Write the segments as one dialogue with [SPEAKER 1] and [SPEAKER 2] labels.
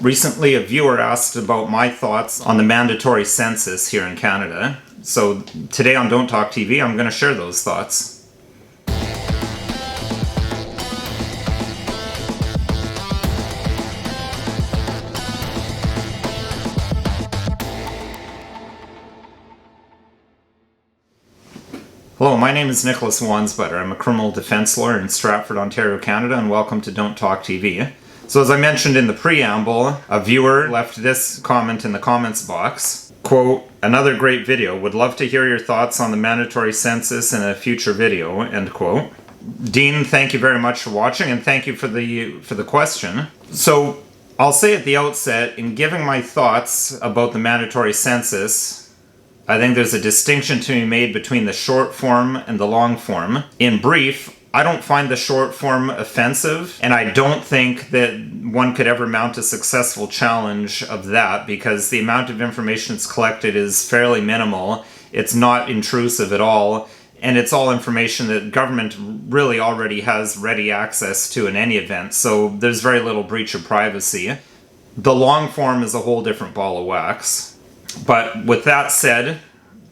[SPEAKER 1] Recently, a viewer asked about my thoughts on the mandatory census here in Canada. So today on Don't Talk TV, I'm going to share those thoughts. Hello, my name is Nicholas Wansbutter. I'm a criminal defense lawyer in Stratford, Ontario, Canada, and welcome to Don't Talk TV. So as I mentioned in the preamble, a viewer left this comment in the comments box. Quote, "Another great video. Would love to hear your thoughts on the mandatory census in a future video." End quote. Dean, thank you very much for watching, and thank you for the question. So I'll say at the outset, in giving my thoughts about the mandatory census, I think there's a distinction to be made between the short form and the long form. In brief, I don't find the short form offensive, and I don't think that one could ever mount a successful challenge of that because the amount of information that's collected is fairly minimal. It's not intrusive at all, and it's all information that government really already has ready access to in any event, so there's very little breach of privacy. The long form is a whole different ball of wax. But with that said,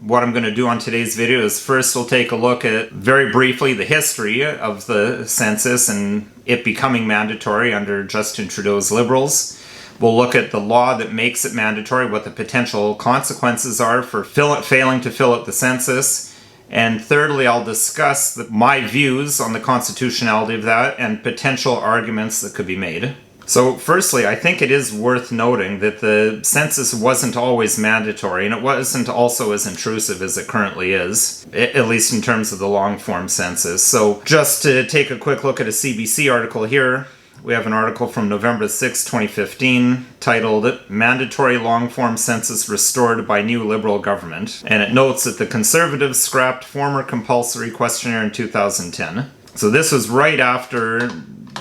[SPEAKER 1] what I'm going to do on today's video is first we'll take a look at, very briefly, the history of the census and it becoming mandatory under Justin Trudeau's Liberals. We'll look at the law that makes it mandatory, what the potential consequences are for failing to fill out the census. And thirdly, I'll discuss my views on the constitutionality of that and potential arguments that could be made. So firstly, I think it is worth noting that the census wasn't always mandatory, and it wasn't also as intrusive as it currently is, at least in terms of the long-form census. So just to take a quick look at a CBC article here, we have an article from November 6, 2015, titled "Mandatory Long-Form Census Restored by New Liberal Government," and it notes that the Conservatives scrapped former compulsory questionnaire in 2010. So this was right after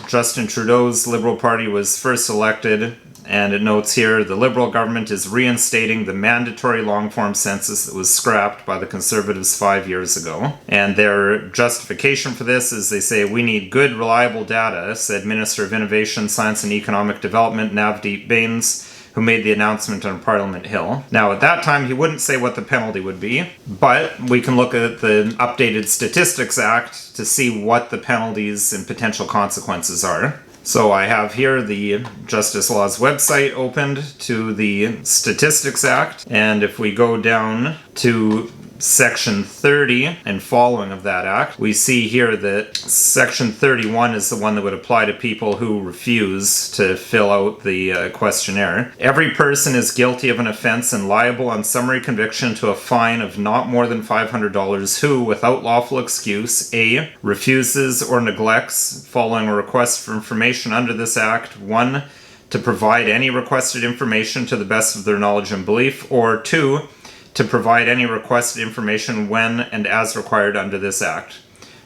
[SPEAKER 1] Justin Trudeau's Liberal Party was first elected, and it notes here the Liberal government is reinstating the mandatory long-form census that was scrapped by the Conservatives 5 years ago. And their justification for this is they say, "We need good, reliable data," said Minister of Innovation, Science and Economic Development Navdeep Bains, who made the announcement on Parliament Hill. Now, at that time, he wouldn't say what the penalty would be, but we can look at the updated Statistics Act to see what the penalties and potential consequences are. So I have here the Justice Law's website opened to the Statistics Act, and if we go down to Section 30 and following of that act, we see here that Section 31 is the one that would apply to people who refuse to fill out the questionnaire. "Every person is guilty of an offense and liable on summary conviction to a fine of not more than $500 who, without lawful excuse, A, refuses or neglects, following a request for information under this act, 1, to provide any requested information to the best of their knowledge and belief, or 2, to provide any requested information when and as required under this act."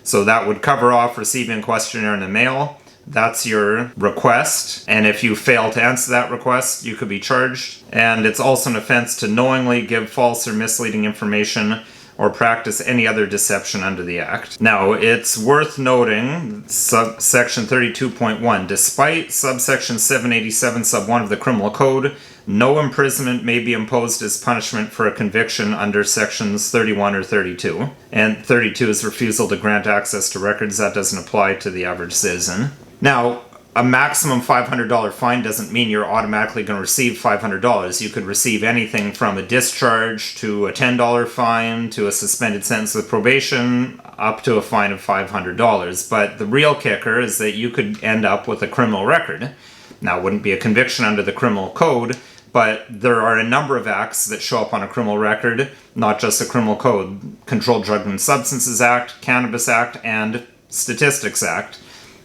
[SPEAKER 1] So that would cover off receiving a questionnaire in the mail. That's your request, and if you fail to answer that request, you could be charged. And it's also an offense to knowingly give false or misleading information or practice any other deception under the Act. Now, it's worth noting, Section 32.1, despite subsection 787 sub 1 of the Criminal Code, no imprisonment may be imposed as punishment for a conviction under sections 31 or 32. And 32 is refusal to grant access to records. That doesn't apply to the average citizen. Now, a maximum $500 fine doesn't mean you're automatically going to receive $500. You could receive anything from a discharge to a $10 fine to a suspended sentence with probation up to a fine of $500. But the real kicker is that you could end up with a criminal record. Now, it wouldn't be a conviction under the Criminal Code, but there are a number of acts that show up on a criminal record, not just the Criminal Code. Controlled Drugs and Substances Act, Cannabis Act, and Statistics Act.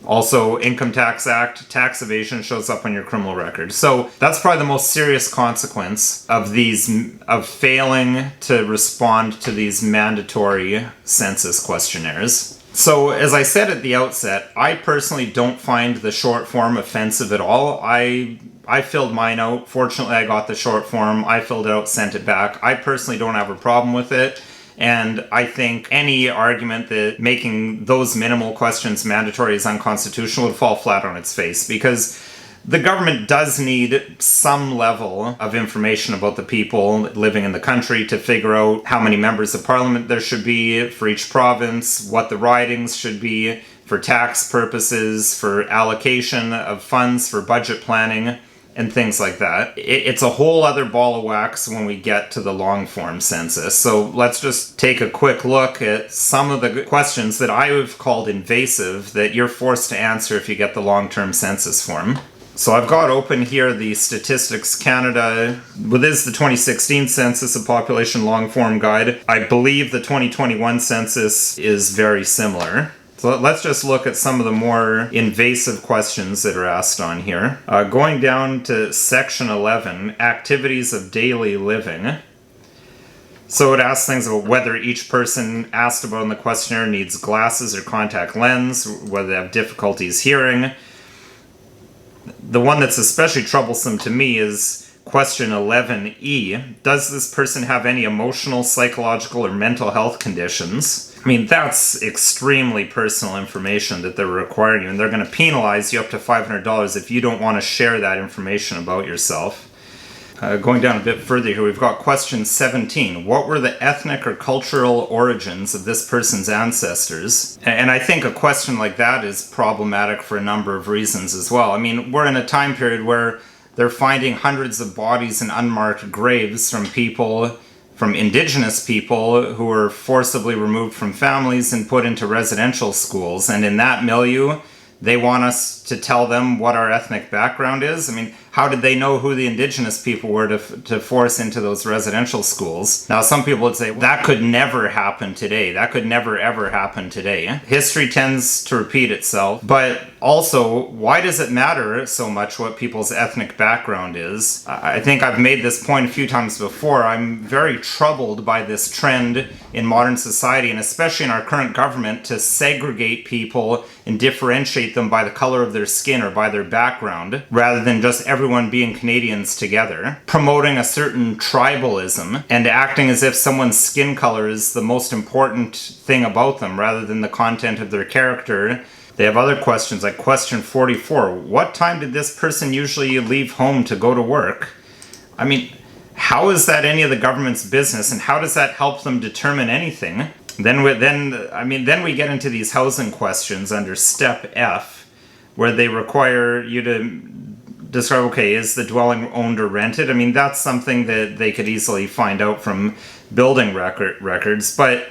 [SPEAKER 1] Also, Income Tax Act, tax evasion shows up on your criminal record. So that's probably the most serious consequence of failing to respond to these mandatory census questionnaires. So, as I said at the outset, I personally don't find the short form offensive at all. I filled mine out. Fortunately, I got the short form. I filled it out, sent it back. I personally don't have a problem with it. And I think any argument that making those minimal questions mandatory is unconstitutional would fall flat on its face, because the government does need some level of information about the people living in the country to figure out how many members of parliament there should be for each province, what the ridings should be for tax purposes, for allocation of funds for budget planning, and things like that. It's a whole other ball of wax when we get to the long-form census. So let's just take a quick look at some of the questions that I have called invasive that you're forced to answer if you get the long-term census form. So I've got open here the Statistics Canada, well, this is the 2016 Census of Population Long-Form Guide. I believe the 2021 census is very similar. So let's just look at some of the more invasive questions that are asked on here. Going down to section 11, activities of daily living. So it asks things about whether each person asked about in the questionnaire needs glasses or contact lens, whether they have difficulties hearing. The one that's especially troublesome to me is question 11E. Does this person have any emotional, psychological, or mental health conditions? I mean, that's extremely personal information that they're requiring you, and they're going to penalize you up to $500 if you don't want to share that information about yourself. Going down a bit further here, we've got question 17. What were the ethnic or cultural origins of this person's ancestors? And I think a question like that is problematic for a number of reasons as well. I mean, we're in a time period where they're finding hundreds of bodies in unmarked graves from indigenous people who were forcibly removed from families and put into residential schools. And in that milieu, they want us to tell them what our ethnic background is. I mean, how did they know who the indigenous people were to force into those residential schools? Now, some people would say, well, that could never happen today. That could never, ever happen today. History tends to repeat itself. But also, why does it matter so much what people's ethnic background is? I think I've made this point a few times before. I'm very troubled by this trend in modern society, and especially in our current government, to segregate people and differentiate them by the color of their skin or by their background, rather than just everyone being Canadians together, promoting a certain tribalism and acting as if someone's skin color is the most important thing about them rather than the content of their character. They have other questions, like question 44. What time did this person usually leave home to go to work? I mean, how is that any of the government's business, and how does that help them determine anything? Then we get into these housing questions under step F, where they require you to describe, okay, is the dwelling owned or rented? I mean, that's something that they could easily find out from building records, but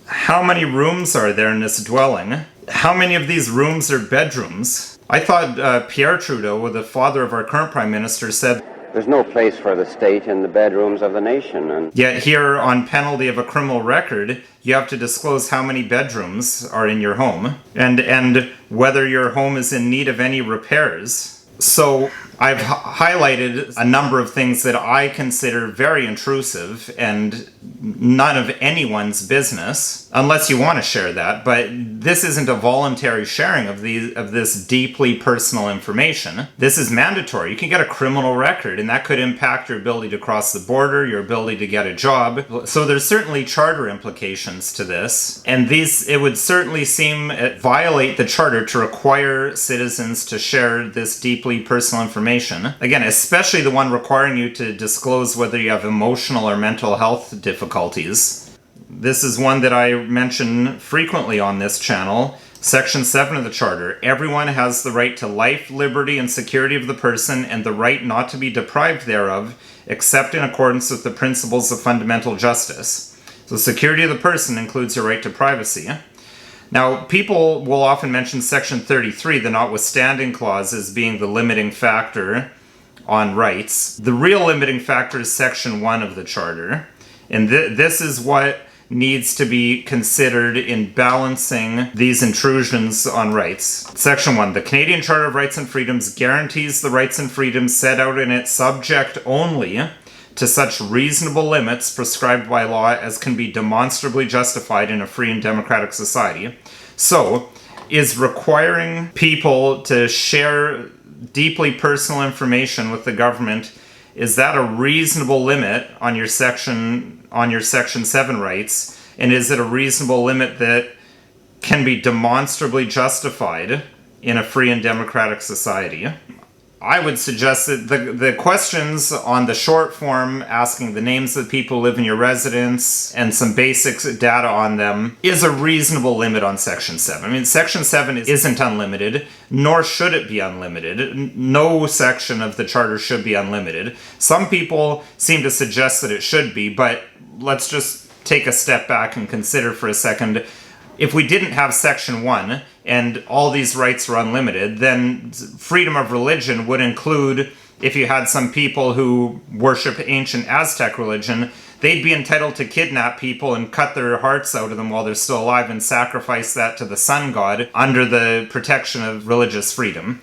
[SPEAKER 1] how many rooms are there in this dwelling? How many of these rooms are bedrooms? I thought Pierre Trudeau, the father of our current Prime Minister, said
[SPEAKER 2] there's no place for the state in the bedrooms of the nation. And
[SPEAKER 1] yet here, on penalty of a criminal record, you have to disclose how many bedrooms are in your home and whether your home is in need of any repairs. So I've highlighted a number of things that I consider very intrusive and none of anyone's business, unless you want to share that. But this isn't a voluntary sharing of this deeply personal information. This is mandatory. You can get a criminal record, and that could impact your ability to cross the border, your ability to get a job. So there's certainly charter implications to this, and it would certainly seem violate the charter to require citizens to share this deeply personal information. Again, especially the one requiring you to disclose whether you have emotional or mental health difficulties. This is one that I mention frequently on this channel. Section 7 of the Charter. Everyone has the right to life, liberty, and security of the person, and the right not to be deprived thereof, except in accordance with the principles of fundamental justice. So security of the person includes your right to privacy. Now, people will often mention Section 33, the notwithstanding clause, as being the limiting factor on rights. The real limiting factor is Section 1 of the Charter, and this is what needs to be considered in balancing these intrusions on rights. Section 1, the Canadian Charter of Rights and Freedoms guarantees the rights and freedoms set out in it, subject only to such reasonable limits prescribed by law as can be demonstrably justified in a free and democratic society. So, is requiring people to share deeply personal information with the government, is that a reasonable limit on your Section 7 rights? And is it a reasonable limit that can be demonstrably justified in a free and democratic society? I would suggest that the questions on the short form, asking the names of the people who live in your residence and some basic data on them, is a reasonable limit on Section 7. I mean, Section 7 isn't unlimited, nor should it be unlimited. No section of the Charter should be unlimited. Some people seem to suggest that it should be, but let's just take a step back and consider for a second. If we didn't have Section 1 and all these rights were unlimited, then freedom of religion would include, if you had some people who worship ancient Aztec religion, they'd be entitled to kidnap people and cut their hearts out of them while they're still alive and sacrifice that to the sun god under the protection of religious freedom.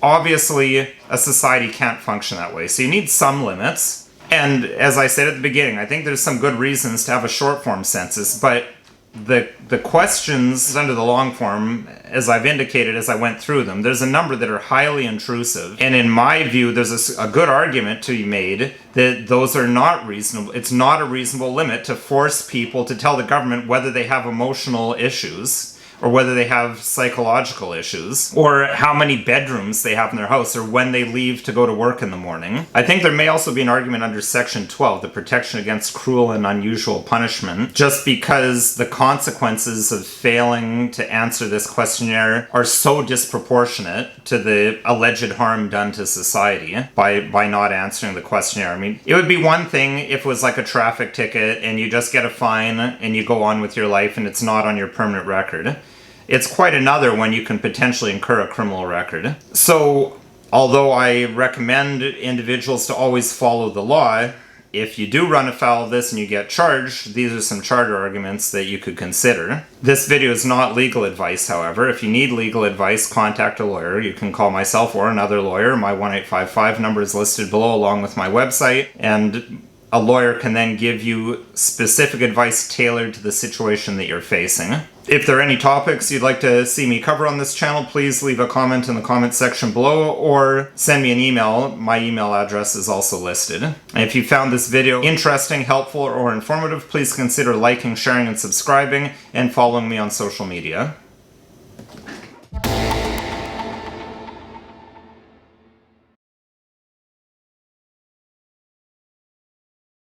[SPEAKER 1] Obviously, a society can't function that way, so you need some limits. And as I said at the beginning, I think there's some good reasons to have a short form census, but the questions under the long form, as I've indicated as I went through them, there's a number that are highly intrusive. And in my view, there's a good argument to be made that those are not reasonable. It's not a reasonable limit to force people to tell the government whether they have emotional issues, or whether they have psychological issues, or how many bedrooms they have in their house, or when they leave to go to work in the morning. I think there may also be an argument under Section 12, the protection against cruel and unusual punishment, just because the consequences of failing to answer this questionnaire are so disproportionate to the alleged harm done to society by not answering the questionnaire. I mean, it would be one thing if it was like a traffic ticket and you just get a fine and you go on with your life and it's not on your permanent record. It's quite another when you can potentially incur a criminal record. So, although I recommend individuals to always follow the law, if you do run afoul of this and you get charged, these are some charter arguments that you could consider. This video is not legal advice, however. If you need legal advice, contact a lawyer. You can call myself or another lawyer. My 1-855 number is listed below along with my website, and a lawyer can then give you specific advice tailored to the situation that you're facing. If there are any topics you'd like to see me cover on this channel, please leave a comment in the comment section below or send me an email. My email address is also listed. And if you found this video interesting, helpful, or informative, please consider liking, sharing, and subscribing, and following me on social media.